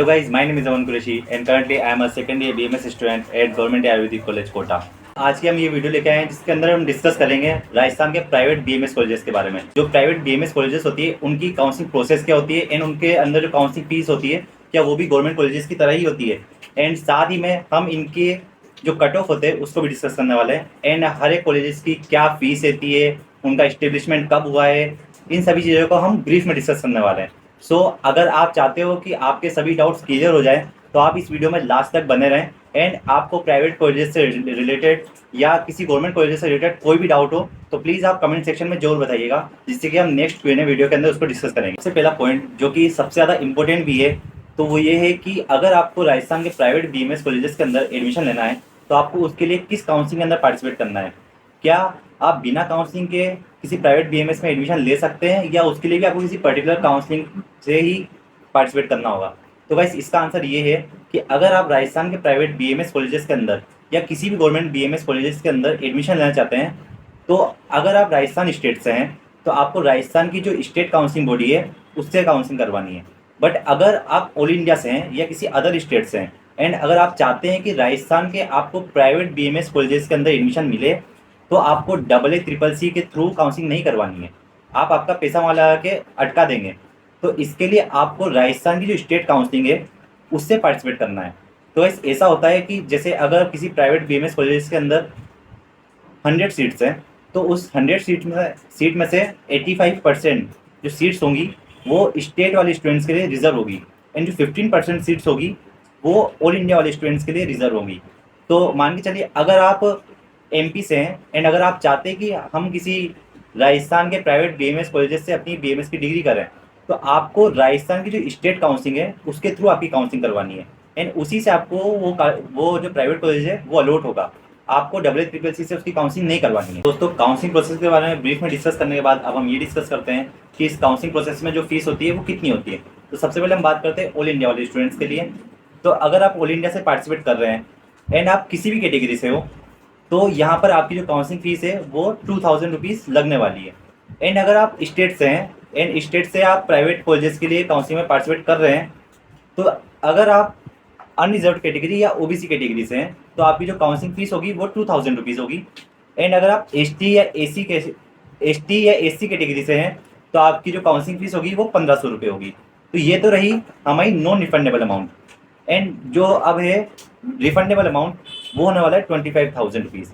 So guys, my name is Aman Qureshi and currently I am a second year BMS student at Government Ayurvedic College Kota. आज की हम ये video लेके आए हैं जिसके अंदर हम डिस्कस करेंगे राजस्थान के प्राइवेट बीएमएस कॉलेजेस के बारे में। जो प्राइवेट बीएमएस कॉलेजेस होती है उनकी काउंसलिंग प्रोसेस क्या होती है एंड उनके अंदर जो काउंसलिंग फीस होती है क्या वो भी गवर्नमेंट कॉलेजेस की तरह ही होती है, एंड साथ ही में हम इनके जो कट ऑफ होते हैं उसको भी डिस्कस करने वाले हैं एंड हर एक कॉलेजेस की क्या फीस रहती है, उनका इस्टेब्लिशमेंट कब हुआ है, इन सभी चीज़ों को हम ब्रीफ में डिस्कस करने वाले हैं। सो अगर आप चाहते हो कि आपके सभी डाउट्स क्लियर हो जाए तो आप इस वीडियो में लास्ट तक बने रहें एंड आपको प्राइवेट कॉलेजेस से रिलेटेड या किसी गवर्नमेंट कॉलेज से रिलेटेड कोई भी डाउट हो तो प्लीज़ आप कमेंट सेक्शन में जरूर बताइएगा, जिससे कि हम नेक्स्ट Q&A वीडियो के अंदर उसको डिस्कस करेंगे। सबसे पहला पॉइंट जो कि सबसे ज़्यादा इंपॉर्टेंट भी है तो वो ये है कि अगर आपको राजस्थान के प्राइवेट बीएमएस कॉलेजेस के अंदर एडमिशन लेना है तो आपको उसके लिए किस काउंसलिंग के अंदर पार्टिसिपेट करना है। क्या आप बिना काउंसलिंग के किसी प्राइवेट बीएमएस में एडमिशन ले सकते हैं या उसके लिए भी आपको किसी पर्टिकुलर काउंसलिंग से ही पार्टिसिपेट करना होगा। तो गाइस इसका आंसर ये है कि अगर आप राजस्थान के प्राइवेट बीएमएस कॉलेजेस के अंदर या किसी भी गवर्नमेंट बीएमएस कॉलेजेस के अंदर एडमिशन लेना चाहते हैं तो अगर आप राजस्थान स्टेट से हैं तो आपको राजस्थान की जो स्टेट काउंसलिंग बॉडी है उससे काउंसलिंग करवानी है। बट अगर आप ऑल इंडिया से हैं या किसी अदर स्टेट से हैं एंड अगर आप चाहते हैं कि राजस्थान के आपको प्राइवेट बीएमएस कॉलेजेस के अंदर एडमिशन मिले तो आपको AA CCC के थ्रू काउंसलिंग नहीं करवानी है, आप आपका पैसा वहाँ लगा के अटका देंगे। तो इसके लिए आपको राजस्थान की जो स्टेट काउंसलिंग है उससे पार्टिसिपेट करना है। तो ऐसा होता है कि जैसे अगर किसी प्राइवेट बीएमएस कॉलेज के अंदर 100 सीट्स हैं तो उस 100 सीट में से 85% जो सीट्स होंगी वो स्टेट वाले स्टूडेंट्स के लिए रिजर्व होगी एंड जो 15% सीट्स होगी वो ऑल इंडिया वाले स्टूडेंट्स के लिए रिजर्व होंगी। तो मान के चलिए अगर आप MP से हैं एंड अगर आप चाहते हैं कि हम किसी राजस्थान के प्राइवेट बीएमएस कॉलेजेस से अपनी बीएमएस की डिग्री करें तो आपको राजस्थान की जो स्टेट काउंसलिंग है उसके थ्रू आपकी काउंसलिंग करवानी है एंड उसी से आपको वो जो प्राइवेट कॉलेज है वो अलॉट होगा, आपको CCC से उसकी काउंसलिंग नहीं करवानी है। दोस्तों काउंसलिंग प्रोसेस के बारे में ब्रीफ में डिस्कस करने के बाद अब हम ये डिस्कस करते हैं कि इस काउंसलिंग प्रोसेस में जो फीस होती है वो कितनी होती है। तो सबसे पहले हम बात करते हैं ऑल इंडिया वाले स्टूडेंट्स के लिए। तो अगर आप ऑल इंडिया से पार्टिसिपेट कर रहे हैं एंड आप किसी भी कैटेगरी से हो तो यहाँ पर आपकी जो काउंसलिंग फीस है वो 2000 रुपीज़ लगने वाली है। एंड अगर आप स्टेट से हैं एंड स्टेट से आप प्राइवेट कॉलेजेस के लिए काउंसलिंग में पार्टिसिपेट कर रहे हैं तो अगर आप अनरिजर्व कैटेगरी या OBC कैटेगरी से हैं तो आपकी जो काउंसलिंग फीस होगी वो 2000 रुपीज़ होगी। एंड अगर आप ST या SC कैटेगरी से हैं तो आपकी जो काउंसलिंग फीस होगी वो 1500 रुपये होगी। तो ये तो रही हमारी नॉन रिफंडेबल अमाउंट एंड जो अब है रिफंडेबल अमाउंट वो होने वाला है 25,000 रुपीज़।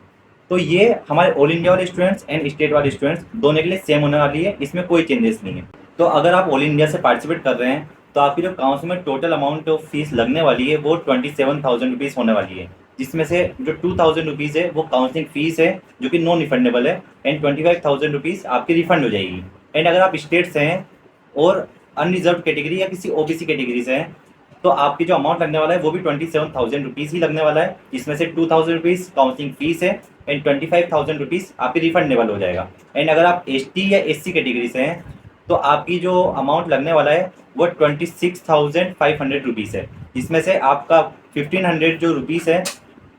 तो ये हमारे ऑल इंडिया वाले स्टूडेंट्स एंड स्टेट वाले स्टूडेंट्स दोनों के लिए सेम होने वाली है, इसमें कोई चेंजेस नहीं है। तो अगर आप ऑल इंडिया से पार्टिसिपेट कर रहे हैं तो आपकी जो काउंसिल में टोटल अमाउंट ऑफ फीस लगने वाली है वो 27,000 रुपीज़ होने वाली है, जिसमें से जो 2,000 रुपीज़ है वो काउंसलिंग फीस है जो कि नॉन रिफंडेबल है एंड 25,000 रुपीज़ आपकी रिफंड हो जाएगी। एंड अगर आप स्टेट से हैं और अनरिजर्व कैटेगरी या किसी OBC कैटेगरी से हैं तो आपकी जो अमाउंट लगने वाला है वो भी 27,000 रुपीज़ ही लगने वाला है, जिसमें से 2,000 रुपीज़ काउंसलिंग फीस है एंड 25,000 रुपीज़ आपकी रिफंडेबल हो जाएगा। एंड अगर आप ST या SC कैटेगरी से हैं तो आपकी जो अमाउंट लगने वाला है वो 26,500 रुपीज़ है, जिसमें से आपका 1,500 जो रुपीज़ है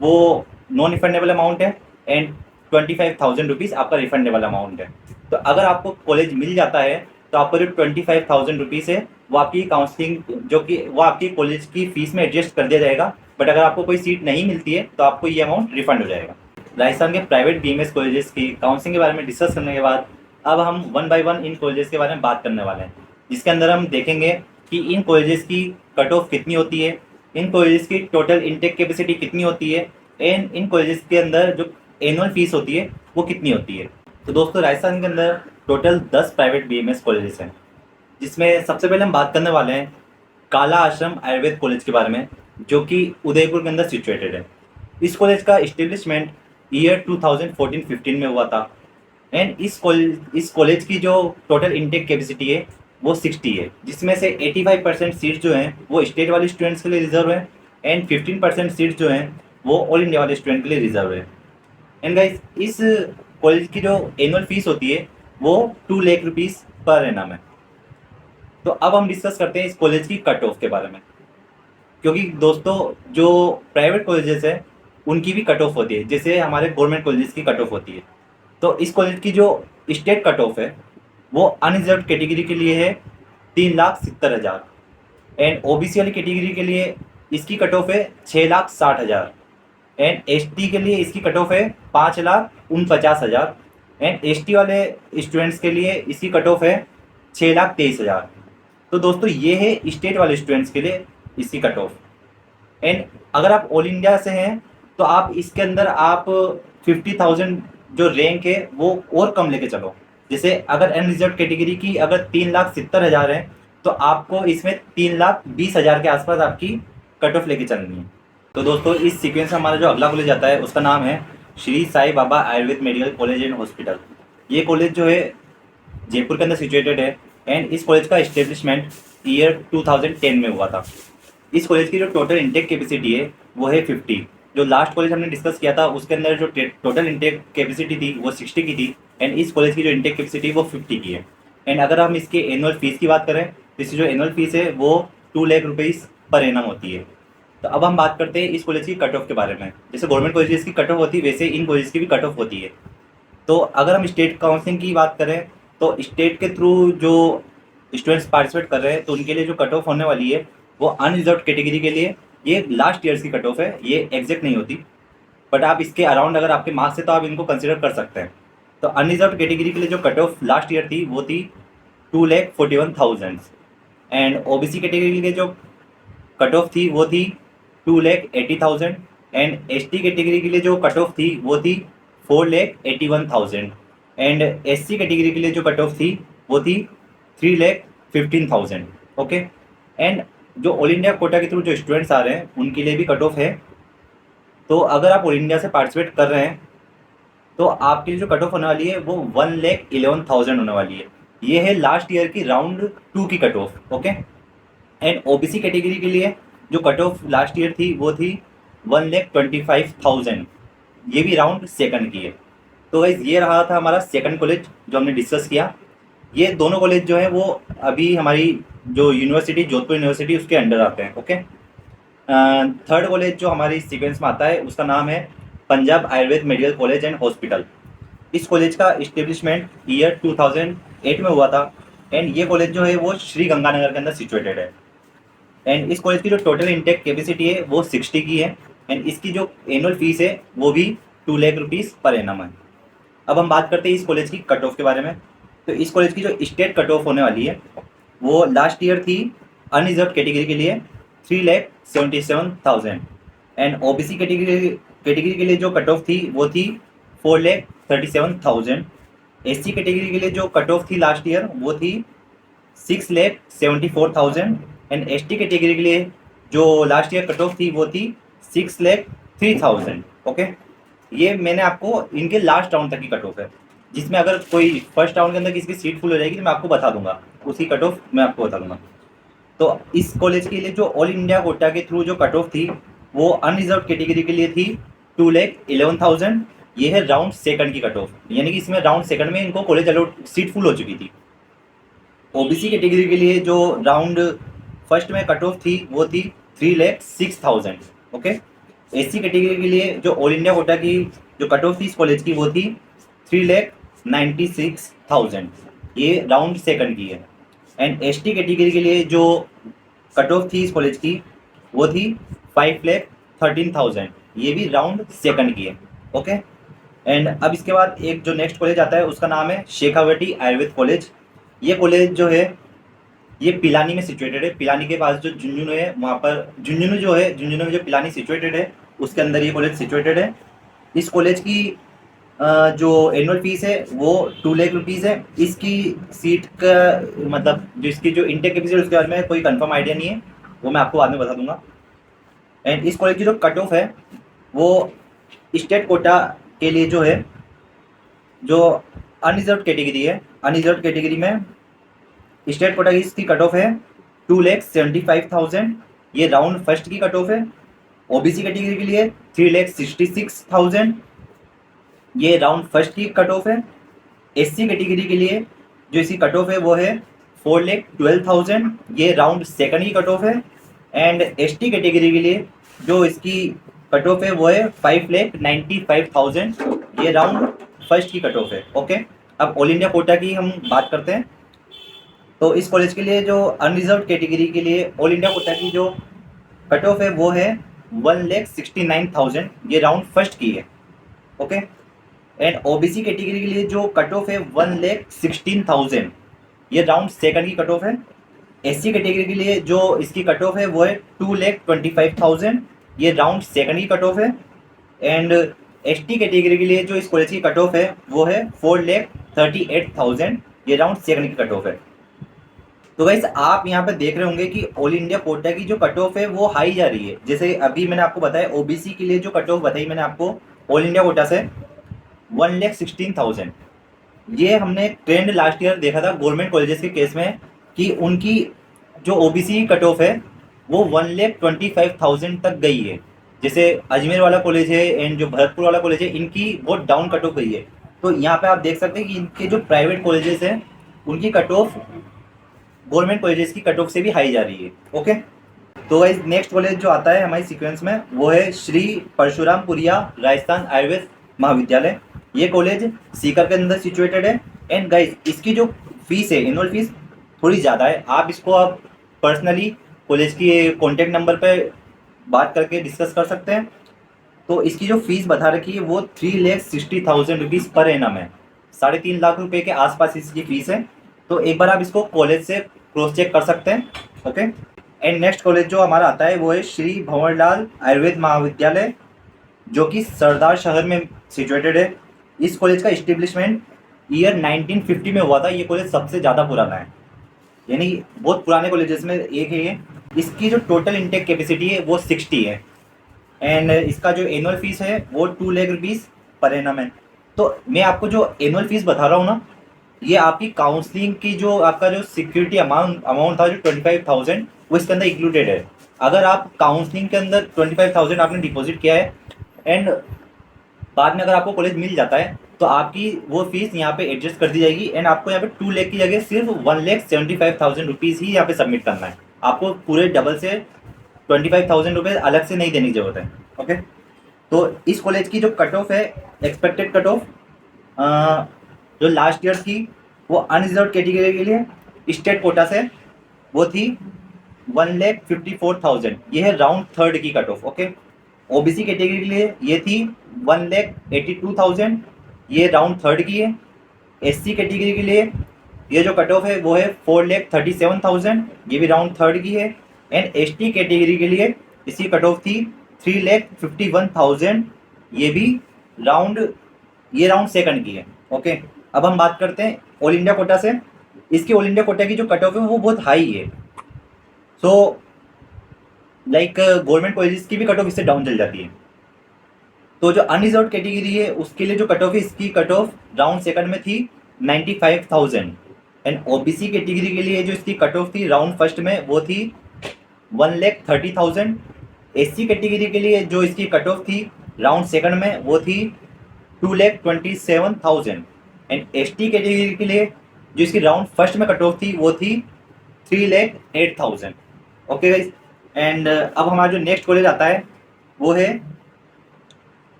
वो नॉन रिफंडेबल अमाउंट है एंड 25,000 रुपीज़ आपका रिफंडेबल अमाउंट है। तो अगर आपको कॉलेज मिल जाता है तो आपको जो 25,000 रुपीज़ है वो आपकी काउंसलिंग जो कि वो आपकी कॉलेज की फ़ीस में एडजस्ट कर दिया जाएगा। बट अगर आपको कोई सीट नहीं मिलती है तो आपको ये अमाउंट रिफंड हो जाएगा। राजस्थान के प्राइवेट बीएमएस कॉलेजेस की काउंसलिंग के बारे में डिस्कस करने के बाद अब हम 1 बाय 1 इन कॉलेजेस के बारे में बात करने वाले हैं, जिसके अंदर हम देखेंगे कि इन कॉलेजेस की कट ऑफ कितनी होती है, इन कॉलेजेस की टोटल इनटेक कैपेसिटी कितनी होती है एंड इन कॉलेजेस के अंदर जो एनुअल फीस होती है वो कितनी होती है। तो दोस्तों राजस्थान के अंदर टोटल 10 प्राइवेट बीएमएस कॉलेजेस हैं, जिसमें सबसे पहले हम बात करने वाले हैं काला आश्रम आयुर्वेद कॉलेज के बारे में, जो कि उदयपुर के अंदर सिचुएटेड है। इस कॉलेज का इस्टेब्लिशमेंट ईयर 2014-15 में हुआ था एंड इस कॉलेज की जो टोटल इनटेक कैपेसिटी है वो 60 है, जिसमें से 85% सीट्स जो हैं वो स्टेट वाले स्टूडेंट्स के लिए रिजर्व है एंड 15% सीट्स जो हैं वो ऑल इंडिया वाले स्टूडेंट के लिए रिजर्व है। एंड गाइस इस कॉलेज की जो एनुअल फीस होती है वो 2 लाख रुपीज़ पर एनम है। तो अब हम डिस्कस करते हैं इस कॉलेज की कट ऑफ के बारे में, क्योंकि दोस्तों जो प्राइवेट कॉलेजेस हैं उनकी भी कट ऑफ होती है जैसे हमारे गवर्नमेंट कॉलेजेस की कट ऑफ होती है। तो इस कॉलेज की जो स्टेट कट ऑफ है वो अनरिजर्व कैटेगरी के लिए है 3,70,000 एंड ओबीसी वाली कैटेगरी के लिए इसकी कट ऑफ है 6,60,000 एंड एसटी के लिए इसकी कट ऑफ है 5,49,000 एंड एसटी वाले स्टूडेंट्स के लिए इसकी कट ऑफ है 6,23,000। तो दोस्तों ये है स्टेट वाले स्टूडेंट्स के लिए इसकी कट ऑफ। एंड अगर आप ऑल इंडिया से हैं तो आप इसके अंदर आप 50,000 जो रैंक है वो और कम लेके चलो। जैसे अगर अनरिजर्व कैटेगरी की अगर 3,70,000 है तो आपको इसमें 3,20,000 के आसपास आपकी कट ऑफ लेके चलनी है। तो दोस्तों इस सीक्वेंस में हमारा जो अगला कॉलेज आता है उसका नाम है Shri Sai Baba Ayurved medical college and hospital. ये कॉलेज जो है जयपुर के अंदर सिचुएटेड है एंड इस कॉलेज का इस्टेब्लिशमेंट ईयर 2010 में हुआ था। इस कॉलेज की जो टोटल इंटेक कैपेसिटी है वो है 50। जो लास्ट कॉलेज हमने डिस्कस किया था उसके अंदर जो टोटल इंटेक कैपेसिटी थी वो 60 की थी एंड इस कॉलेज की जो इंटेक कैपेसिटी वो 50 की है। एंड अगर हम इसके एनुअल फीस की बात करें तो इसकी जो एनुअल फीस है वो 2 लाख रुपीज़ पर एनम होती है। तो अब हम बात करते हैं इस कॉलेज की कट ऑफ के बारे में। जैसे गवर्नमेंट कॉलेज की कट ऑफ होती है वैसे इन कॉलेज की भी कट ऑफ होती है। तो अगर हम स्टेट काउंसलिंग की बात करें तो स्टेट के थ्रू जो स्टूडेंट्स पार्टिसिपेट कर रहे हैं तो उनके लिए जो कट ऑफ होने वाली है वो अनरिजर्व कैटेगरी के लिए ये लास्ट ईयर्स की कट ऑफ है, ये एग्जैक्ट नहीं होती बट आप इसके अराउंड अगर आपके मार्क्स है तो आप इनको कंसिडर कर सकते हैं। तो अनरिजर्व कैटेगरी के लिए जो कट ऑफ लास्ट ईयर थी वो थी 2,41,000 एंड ओबीसी कैटेगरी के लिए जो कट ऑफ थी वो थी 2,80,000 एंड एसटी कैटेगरी के लिए जो कट ऑफ थी वो थी 4,81,000 एंड एससी कैटेगरी के लिए जो कट ऑफ थी वो थी 3,15,000। ओके। एंड जो ऑल इंडिया कोटा के थ्रू जो स्टूडेंट्स आ रहे हैं उनके लिए भी कट ऑफ है। तो अगर आप ऑल इंडिया से पार्टिसिपेट कर रहे हैं तो आपके लिए जो कट ऑफ होने वाली है वो 1,11,000 होने वाली है। ये है लास्ट ईयर की राउंड 2 की cut off. Okay. And OBC category के लिए जो कट ऑफ लास्ट ईयर थी वो थी 1,25,000, ये भी राउंड सेकंड की है। तो गाइस ये रहा था हमारा सेकंड कॉलेज जो हमने डिस्कस किया। ये दोनों कॉलेज जो है वो अभी हमारी जो यूनिवर्सिटी जोधपुर यूनिवर्सिटी उसके अंडर आते हैं। ओके। थर्ड कॉलेज जो हमारी सीक्वेंस में आता है उसका नाम है Punjab Ayurveda medical college and hospital. इस कॉलेज का इस्टेब्लिशमेंट ईयर 2008 में हुआ था एंड ये कॉलेज जो है वो श्री गंगानगर के अंदर सिचुएटेड है। एंड इस कॉलेज की जो टोटल इंटेक कैपेसिटी है वो 60 की है एंड इसकी जो एनुअल फीस है वो भी 2 लाख रुपीज़ पर एनम है। अब हम बात करते हैं इस कॉलेज की कट ऑफ के बारे में। तो इस कॉलेज की जो स्टेट कट ऑफ होने वाली है वो लास्ट ईयर थी अनरिजर्व कैटेगरी के लिए 3,77,000 एंड ओबीसी कैटेगरी के लिए जो कट ऑफ थी वो थी 4,37,000। एससी कैटेगरी के लिए जो कट ऑफ थी लास्ट ईयर वो थी 6,74,000 एंड एसटी कैटेगरी के लिए जो लास्ट ईयर कट ऑफ थी वो थी 6,03,000। ओके। ये मैंने आपको इनके लास्ट राउंड तक की कट ऑफ है, जिसमें अगर कोई फर्स्ट राउंड के अंदर किसी की सीट फुल हो जाएगी तो मैं आपको बता दूंगा, उसकी कट ऑफ मैं आपको बता दूंगा। तो इस कॉलेज के लिए जो ऑल इंडिया कोटा के थ्रू जो कट ऑफ थी वो अनरिजर्व कैटेगरी के लिए थी 2,11,000। ये है राउंड सेकंड की कट ऑफ, यानी कि इसमें राउंड सेकंड में इनको कॉलेज अलाउड सीट फुल हो चुकी थी। ओबीसी कैटेगरी के लिए जो राउंड फर्स्ट में कट ऑफ थी वो थी 3,06,000। ओके। एससी कैटेगरी के लिए जो ऑल इंडिया कोटा की जो कट ऑफ थी इस कॉलेज की वो थी 3,96,000, ये राउंड सेकंड की है। एंड एसटी कैटेगरी के लिए जो कट ऑफ थी इस कॉलेज की वो थी 5,13,000, ये भी राउंड सेकंड की है। ओके। एंड अब इसके बाद एक जो नेक्स्ट कॉलेज आता है उसका नाम है शेखावटी आयुर्वेद कॉलेज। ये कॉलेज जो है ये पिलानी में सिचुएटेड है। पिलानी के पास जो झुंझुनू है वहाँ पर झुंझुनू में जो पिलानी सिचुएटेड है उसके अंदर ये कॉलेज सिचुएटेड है। इस कॉलेज की जो एनुअल फीस है वो 2 लाख रुपीज़ है। इसकी सीट का मतलब जो इसकी जो इंटेक कैपेसिटी है उसके बारे में कोई कंफर्म आइडिया नहीं है, वो मैं आपको बाद में बता दूंगा। एंड इस कॉलेज की जो कट ऑफ है वो स्टेट कोटा के लिए जो है जो अनरिजर्व कैटेगरी है, अनरिजर्व कैटेगरी में स्टेट कोटा की इसकी कट ऑफ है 2,75,000, ये राउंड फर्स्ट की कट ऑफ है। ओबीसी कैटेगरी के लिए 3,66,000, ये राउंड फर्स्ट की कट ऑफ है। एससी कैटेगरी के लिए जो इसकी कट ऑफ है वो है 4,12,000, ये राउंड सेकंड की कट ऑफ है। एंड एसटी कैटेगरी के लिए जो इसकी कट ऑफ है वो है 5,95,000, ये राउंड फर्स्ट की कट ऑफ है। ओके। अब ऑल इंडिया कोटा की हम बात करते हैं। तो इस कॉलेज के लिए जो अनरिजर्व कैटेगरी के लिए ऑल इंडिया कोटा की जो कट ऑफ है वो है 1,69,000, ये राउंड फर्स्ट की है। ओके। एंड ओबीसी कैटेगरी के लिए जो कट ऑफ है 1,16,000, ये राउंड सेकंड की कट ऑफ है। एससी कैटेगरी के लिए जो इसकी कट ऑफ है वो है 2,25,000, ये राउंड सेकंड की कट ऑफ है। एंड एसटी कैटेगरी के लिए जो इस कॉलेज की कट ऑफ है वो है 4,38,000, ये राउंड सेकंड की कट ऑफ है। तो गाइस आप यहाँ पे देख रहे होंगे कि ऑल इंडिया कोटा की जो कट ऑफ है वो हाई जा रही है। जैसे अभी मैंने आपको बताया ओबीसी के लिए जो कट ऑफ बताई मैंने आपको ऑल इंडिया कोटा से 1,16,000, ये हमने ट्रेंड लास्ट ईयर देखा था गवर्नमेंट कॉलेजेस के केस में कि उनकी जो ओबीसी कट ऑफ है वो 1,25,000 तक गई है। जैसे अजमेर वाला कॉलेज है एंड जो भरतपुर वाला कॉलेज है इनकी बहुत डाउन कट ऑफ गई है। तो यहाँ पे आप देख सकते हैं कि इनके जो प्राइवेट कॉलेजेस हैं उनकी कट ऑफ गवर्नमेंट कॉलेजेस की कट ऑफ से भी हाई जा रही है। ओके। तो गाइस नेक्स्ट कॉलेज जो आता है हमारी सीक्वेंस में वो है श्री परशुरामपुरिया राजस्थान आयुर्वेद महाविद्यालय। ये कॉलेज सीकर के अंदर सिचुएटेड है। एंड गाइस इसकी जो फीस है एनुअल फीस थोड़ी ज़्यादा है। आप इसको आप पर्सनली कॉलेज की कॉन्टैक्ट नंबर पे बात करके डिस्कस कर सकते हैं। तो इसकी जो फीस बता रखी है वो 3,60,000 रुपीज़ पर एनम है। 3.5 लाख रुपए के आसपास इसकी फीस है। तो एक बार आप इसको कॉलेज से क्रॉस चेक कर सकते हैं। ओके। एंड नेक्स्ट कॉलेज जो हमारा आता है वो है श्री भंवरलाल आयुर्वेद महाविद्यालय जो कि सरदार शहर में सिचुएटेड है। इस कॉलेज का इस्टेब्लिशमेंट ईयर 1950 में हुआ था। ये कॉलेज सबसे ज़्यादा पुराना है, यानी बहुत पुराने कॉलेजेस में एक है ये। इसकी जो टोटल इंटेक कैपेसिटी है वो 60 है। एंड इसका जो एनुअल फीस है वो 2 लाख रुपीज़ पर एनम है। तो मैं आपको जो एनुअल फीस बता रहा हूँ ना, ये आपकी काउंसलिंग की जो आपका जो सिक्योरिटी अमाउंट था जो 25,000 वो इसके अंदर इंक्लूडेड है। अगर आप काउंसलिंग के अंदर 25,000 आपने डिपॉजिट किया है एंड बाद में अगर आपको कॉलेज मिल जाता है तो आपकी वो फीस यहाँ पे एडजस्ट कर दी जाएगी। एंड आपको यहाँ पे 2 लाख की जगह सिर्फ 1,75,000 रुपीज़ ही यहाँ पे सबमिट करना है। आपको पूरे डबल से 25,000 रुपये अलग से नहीं देने की जरूरत है। ओके। तो इस कॉलेज की जो कट ऑफ है एक्सपेक्टेड कट ऑफ जो लास्ट ईयर थी वो अनरिजर्व कैटेगरी के लिए स्टेट कोटा से वो थी 1,54,000, ये है राउंड थर्ड की cut off. Okay. OBC category के लिए ये थी 1,82,000, ये राउंड थर्ड की है। एससी कैटेगरी के लिए ये जो कट ऑफ है वो है 4,37,000, ये भी राउंड थर्ड की है। एंड एसटी कैटेगरी के लिए इसकी कट ऑफ थी 3,51,000, ये राउंड सेकंड की है। ओके। अब हम बात करते हैं ऑल इंडिया कोटा से। इसकी ऑल इंडिया कोटा की जो कट ऑफ है वो बहुत हाई है। सो लाइक गवर्नमेंट कॉलेजेस की भी कट ऑफ इससे डाउन चल जाती है। तो जो अनरिजर्व कैटेगरी है उसके लिए जो कट ऑफ है इसकी कट ऑफ राउंड सेकंड में थी 95,000। एंड ओबीसी कैटेगरी के लिए जो इसकी कट ऑफ थी राउंड फर्स्ट में वो थी 1,30,000। एससी कैटेगरी के लिए जो इसकी कट ऑफ थी राउंड सेकंड में वो थी 2,27,000। एंड एसटी कैटेगरी के लिए जो इसकी राउंड फर्स्ट में कट ऑफ थी वो थी 3,08,000। Okay guys. एंड अब हमारा जो नेक्स्ट कॉलेज आता है वो है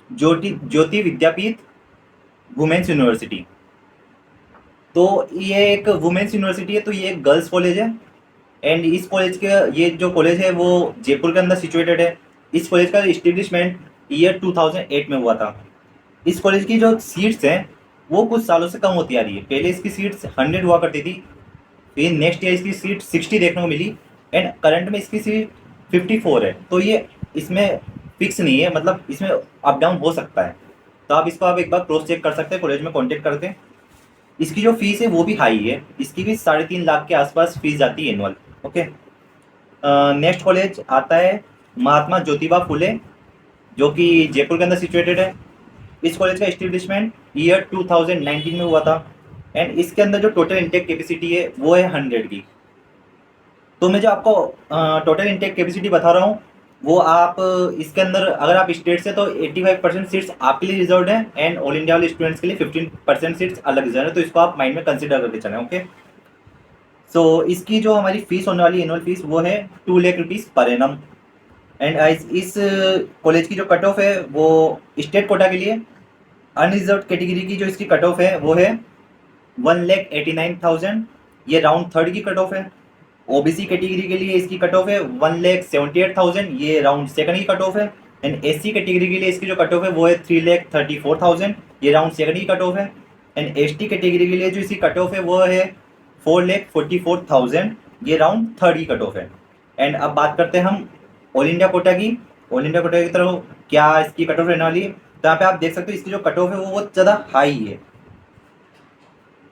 ज्योति विद्यापीठ वुमेन्स यूनिवर्सिटी। तो ये एक वुमेन्स यूनिवर्सिटी है, तो ये एक गर्ल्स कॉलेज है। एंड इस कॉलेज के ये जो कॉलेज है वो जयपुर के अंदर सिचुएटेड है। इस कॉलेज का इस्टेब्लिशमेंट ईयर 2008 में हुआ था। इस कॉलेज की जो सीट्स हैं वो कुछ सालों से कम होती आ रही है। पहले इसकी सीट्स 100 हुआ करती थी, फिर नेक्स्ट ईयर इसकी सीट 60 देखने को मिली एंड करंट में इसकी सीट 54 है। तो ये इसमें फिक्स नहीं है, मतलब इसमें अप डाउन हो सकता है। तो आप इसको एक बार क्रॉस चेक कर सकते हैं कॉलेज में कॉन्टेक्ट करके। इसकी जो फीस है वो भी हाई है, इसकी भी 3.5 लाख के आसपास फीस जाती है एनुअल। ओके। नेक्स्ट कॉलेज आता है महात्मा ज्योतिबा फुले जो कि जयपुर के अंदर सिचुएटेड है। इस कॉलेज का इस्टेब्लिशमेंट ईयर 2019 में हुआ था। एंड इसके अंदर जो टोटल इंटेक कैपेसिटी है वो है 100 की। तो मैं जो आपको टोटल इंटेक कैपेसिटी बता रहा हूँ वो आप इसके अंदर अगर आप स्टेट से तो 85% सीट्स आपके लिए रिजर्व हैं एंड ऑल इंडिया वाले स्टूडेंट्स के लिए 15% सीट्स अलग रिजर्व है। तो इसको आप माइंड में कंसिडर करके चलें। ओके। सो इसकी जो हमारी फीस होने वाली एनुअल फीस वो है 2 lakh rupees per annum. And इस कॉलेज की जो कट ऑफ है वो स्टेट कोटा के लिए अनरिजर्व कैटेगरी की जो इसकी कट ऑफ है वो है 1,89,000। ये राउंड थर्ड की कट ऑफ है। ओबीसी कैटेगरी के लिए इसकी कट ऑफ है 1,78,000, ये राउंड सेकंड की कट ऑफ है। एंड एससी कैटेगरी के लिए इसकी जो कट ऑफ है वो है 3,34,000, ये राउंड सेकंड की कट ऑफ है। एंड एसटी कैटेगरी के लिए जो इसकी कट ऑफ है वो है 4,44,000, ये राउंड थर्ड की कट ऑफ है। एंड अब बात करते हैं हम ऑल इंडिया कोटा की। ऑल इंडिया कोटा की तरफ क्या इसकी कट ऑफ रहने वाली है, तो यहाँ पे आप देख सकते हो इसकी जो कट ऑफ है वो बहुत ज़्यादा हाई है।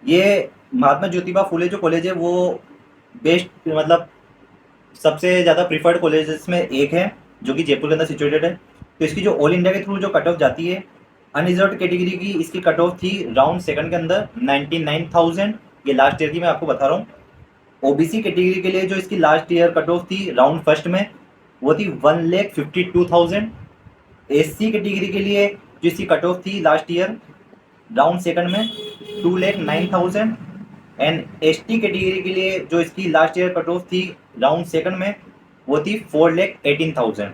ये महात्मा ज्योतिबा फुले जो कॉलेज है वो बेस्ट मतलब सबसे ज़्यादा प्रीफर्ड कॉलेजेस में एक है, जो कि जयपुर के अंदर सिचुएटेड है। तो इसकी जो ऑल इंडिया के थ्रू जो कट ऑफ जाती है, अनरिजर्व कैटेगरी की इसकी कट ऑफ थी राउंड सेकंड के अंदर 99,000, ये लास्ट ईयर की मैं आपको बता रहा हूँ। ओबीसी कैटेगरी के लिए जो इसकी लास्ट ईयर कट ऑफ थी राउंड फर्स्ट में वो थी 1,52,000। एससी कैटेगरी के लिए जो इसकी कट ऑफ थी लास्ट ईयर राउंड सेकंड में 2,09,000। एंड एसटी कैटेगरी के लिए जो इसकी लास्ट ईयर कट ऑफ थी राउंड सेकंड में वो थी 4,18,000।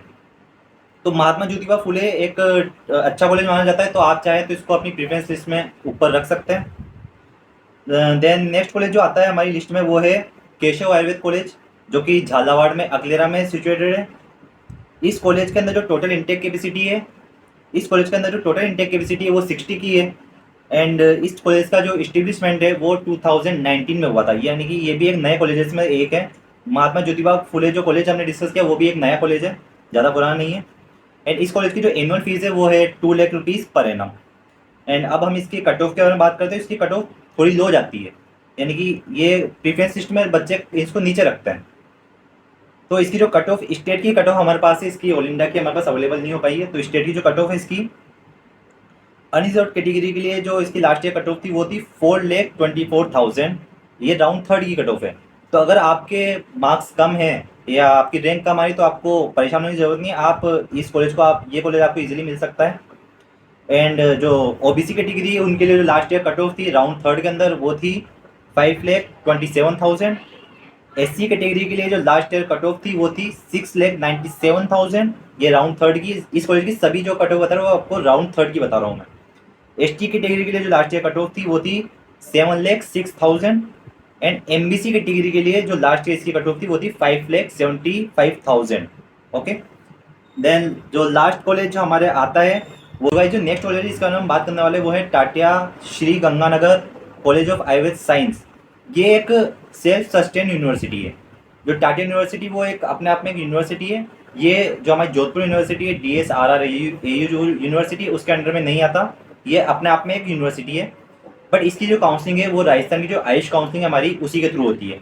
तो महात्मा ज्योतिबा फुले एक अच्छा कॉलेज माना जाता है, तो आप चाहे तो इसको अपनी प्रेफरेंस लिस्ट में ऊपर रख सकते हैं। देन नेक्स्ट कॉलेज जो आता है हमारी लिस्ट में वो है केशव आयुर्वेद कॉलेज, जो कि झालावाड़ में अकलेरा में सिचुएटेड है। इस कॉलेज के अंदर जो टोटल इंटेक कैपेसिटी है, इस कॉलेज के अंदर जो टोटल इंटेक कैपेसिटी है वो 60 की है। एंड इस कॉलेज का जो इस्टेब्लिशमेंट है वो 2019 में हुआ था, यानी कि ये भी एक नए कॉलेजेस में एक है। महात्मा ज्योतिबा फुले जो कॉलेज हमने डिस्कस किया वो भी एक नया कॉलेज है, ज़्यादा पुराना नहीं है। एंड इस कॉलेज की जो एनुअल फीस है वो है 2 lakh rupees per annum. And अब हम इसकी कट ऑफ के बारे में बात करते हैं। इसकी कट ऑफ थोड़ी लो जाती है, यानी कि ये प्रीफरेंस लिस्ट में बच्चे इसको नीचे रखते हैं। तो इसकी जो कट ऑफ स्टेट की कट ऑफ हमारे पास है, इसकी ऑल इंडिया की हमारे पास अवेलेबल नहीं हो पाई है। तो स्टेट की जो कट ऑफ है इसकी अनरिजर्व कैटेगरी के लिए जो इसकी लास्ट ईयर कट ऑफ थी वो थी 4,24,000, ये राउंड थर्ड की कट ऑफ है। तो अगर आपके मार्क्स कम हैं या आपकी रैंक कम आई तो आपको परेशान होने की जरूरत नहीं है, आप इस कॉलेज को ये कॉलेज आपको इजीली मिल सकता है। एंड जो ओबीसी कैटेगरी है उनके लिए जो लास्ट ईयर कट ऑफ थी राउंड थर्ड के अंदर वो थी 5,27,000। एससी कैटेगरी के लिए जो लास्ट ईयर कट ऑफ थी वो थी 6,97,000, ये राउंड थर्ड की। इस कॉलेज की सभी जो कट ऑफ बता रहा हूँ वो आपको राउंड थर्ड की बता रहा हूँ मैं। एसटी कैटेगरी के लिए जो लास्ट ईयर कट ऑफ थी वो थी 7,06,000। एंड एमबीसी कैटेगरी के लिए जो लास्ट ईयर इसकी कट ऑफ थी वो थी 5,75,000। ओके, देन जो लास्ट कॉलेज जो हमारे आता है वो भाई जो नेक्स्ट कॉलेज इसका हम बात करने वाले वो है Tatia Shri Ganganagar college of Ayurveda science. ये एक सेल्फ सस्टेन यूनिवर्सिटी है। जो टाटा यूनिवर्सिटी वो एक अपने आप में एक यूनिवर्सिटी है। ये जो हमारी जोधपुर यूनिवर्सिटी है DSRR AU जो यूनिवर्सिटी है उसके अंडर में नहीं आता, ये अपने आप में एक यूनिवर्सिटी है। बट इसकी जो काउंसलिंग है वो राजस्थान की जो आयुष काउंसलिंग है हमारी उसी के थ्रू होती है।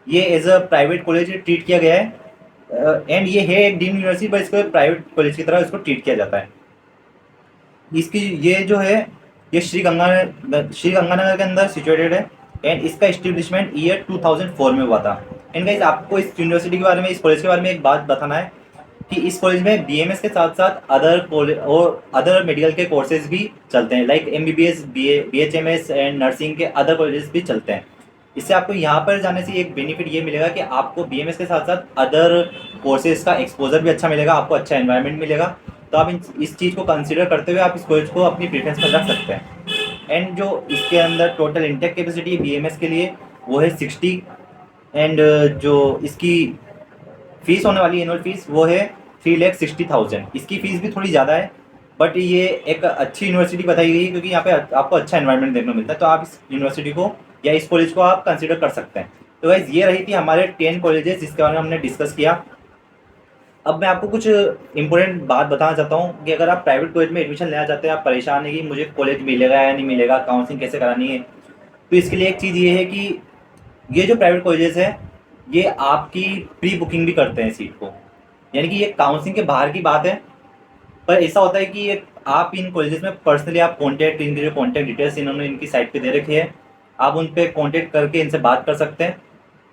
ये as a private college treat किया गया है। एंड ये है एक डीम्ड यूनिवर्सिटी, पर इसको प्राइवेट कॉलेज की तरह इसको ट्रीट किया जाता है। इसकी ये जो है ये श्री गंगानगर के अंदर सिचुएटेड है। एंड इसका इस्टेब्लिशमेंट ईयर 2004 में हुआ था। एंड गाइस आपको इस यूनिवर्सिटी के बारे में, इस कॉलेज के बारे में एक बात बताना है कि इस कॉलेज में BMS के साथ साथ अदर मेडिकल के कोर्सेज भी चलते हैं, like MBBS BHMS and nursing के अदर कॉलेजेस भी चलते हैं। इससे आपको यहाँ पर जाने से एक बेनिफिट ये मिलेगा कि आपको BMS के साथ साथ अदर कोर्सेज का एक्सपोजर भी अच्छा मिलेगा, आपको अच्छा एनवायरनमेंट मिलेगा। तो आप इस चीज़ को कंसिडर करते हुए आप इस कॉलेज को अपनी प्रेफरेंस में रख सकते हैं। एंड जो इसके अंदर टोटल इंटेक कैपेसिटी BMS के लिए वो है 60। एंड जो इसकी फीस होने वाली एनुअल फीस वो है 3,60,000। इसकी फ़ीस भी थोड़ी ज़्यादा है, बट ये एक अच्छी यूनिवर्सिटी बताई गई है क्योंकि यहाँ पे आपको अच्छा एनवायरनमेंट देखने को मिलता है। तो आप इस यूनिवर्सिटी को या इस कॉलेज को आप कंसिडर कर सकते हैं। तो गाइस ये रही थी हमारे 10 कॉलेजेस जिसके बारे में हमने डिस्कस किया। अब मैं आपको कुछ इंपॉर्टेंट बात बताना चाहता हूँ कि अगर आप प्राइवेट कॉलेज में एडमिशन लेना चाहते हैं, आप परेशान है कि मुझे कॉलेज मिलेगा या नहीं मिलेगा, काउंसलिंग कैसे करानी है, तो इसके लिए एक चीज़ ये है कि ये जो प्राइवेट कॉलेजेस है ये आपकी प्री बुकिंग भी करते हैं सीट को, यानी कि ये काउंसलिंग के बाहर की बात है। पर ऐसा होता है कि आप इन कॉलेजेस में पर्सनली आप कॉन्टैक्ट, इनकी जो कॉन्टैक्ट डिटेल्स इन्होंने इनकी साइट पे दे रखी है, आप उन पर कॉन्टैक्ट करके इनसे बात कर सकते हैं।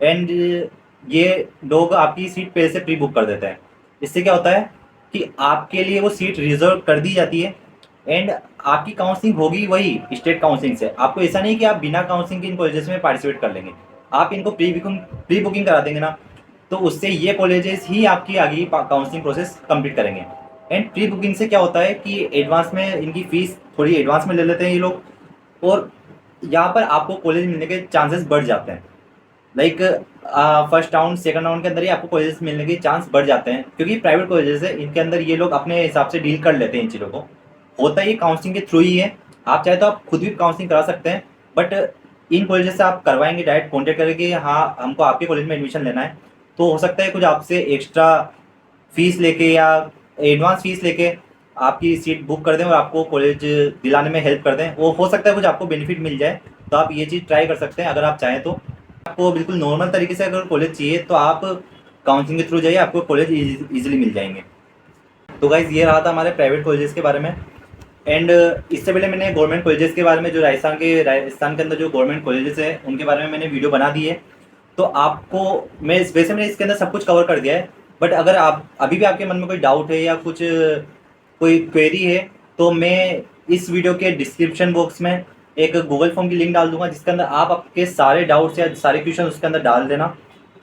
एंड ये लोग आपकी सीट पहले से प्री बुक कर देते हैं। इससे क्या होता है कि आपके लिए वो सीट रिजर्व कर दी जाती है। एंड आपकी काउंसलिंग होगी वही स्टेट काउंसलिंग से। आपको ऐसा नहीं कि आप बिना काउंसलिंग के इन कॉलेजेस में पार्टिसिपेट कर लेंगे, आप इनको प्री बुकिंग करा देंगे ना, तो उससे ये कॉलेजेस ही आपकी आगे काउंसलिंग प्रोसेस कंप्लीट करेंगे। एंड प्री बुकिंग से क्या होता है कि एडवांस में इनकी फ़ीस थोड़ी एडवांस में ले लेते हैं ये लोग, और यहाँ पर आपको कॉलेज मिलने के चांसेस बढ़ जाते हैं। Like first round second round के अंदर ही आपको कॉलेजेस मिलने के चांस बढ़ जाते हैं, क्योंकि प्राइवेट कॉलेजेस है, इनके अंदर ये लोग अपने हिसाब से डील कर लेते हैं इन चीज़ों को। होता ही काउंसलिंग के थ्रू ही है। आप चाहे तो आप खुद भी काउंसलिंग करा सकते हैं, बट इन कॉलेजेस से आप करवाएंगे डायरेक्ट कॉन्टेक्ट करके कि हाँ हमको आपके कॉलेज में एडमिशन लेना है, तो हो सकता है कुछ आपसे एक्स्ट्रा फीस लेके या एडवांस फीस लेके आपकी सीट बुक कर दें और आपको कॉलेज दिलाने में हेल्प कर दें। वो हो सकता है कुछ आपको बेनिफिट मिल जाए, तो आप ये चीज़ ट्राई कर सकते हैं अगर आप चाहें तो। आपको बिल्कुल नॉर्मल तरीके से अगर कॉलेज चाहिए तो आप काउंसलिंग के थ्रू जाइए, आपको कॉलेज ईजिली मिल जाएंगे। तो गाइज़ ये रहा था हमारे प्राइवेट कॉलेजेस के बारे में। एंड इससे पहले मैंने गवर्नमेंट कॉलेजेस के बारे में, जो राजस्थान के अंदर जो गवर्नमेंट कॉलेजेस हैं उनके बारे में मैंने वीडियो बना दी है। तो आपको वैसे मैंने इसके अंदर सब कुछ कवर कर दिया है, बट अगर आप अभी भी आपके मन में कोई डाउट है या कुछ कोई क्वेरी है, तो मैं इस वीडियो के डिस्क्रिप्शन बॉक्स में एक गूगल फॉर्म की लिंक डाल दूंगा, जिसके अंदर आप आपके सारे डाउट्स या सारे क्वेश्चन उसके अंदर डाल देना,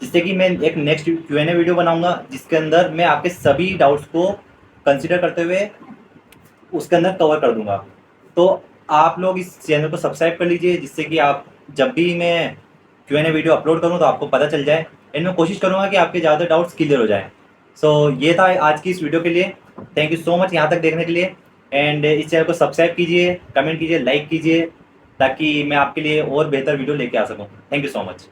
जिससे कि मैं एक नेक्स्ट Q&A वीडियो बनाऊंगा जिसके अंदर मैं आपके सभी डाउट्स को कंसिडर करते हुए उसके अंदर कवर कर दूंगा। तो आप लोग इस चैनल को सब्सक्राइब कर लीजिए, जिससे कि आप जब भी मैं Q&A वीडियो अपलोड करूं तो आपको पता चल जाए। एंड मैं कोशिश करूंगा कि आपके ज़्यादा डाउट्स क्लियर हो जाए। सो ये था आज की इस वीडियो के लिए। थैंक यू सो मच यहाँ तक देखने के लिए। एंड इस चैनल को सब्सक्राइब कीजिए, कमेंट कीजिए, लाइक कीजिए, ताकि मैं आपके लिए और बेहतर वीडियो लेके आ सकूँ। Thank you so much.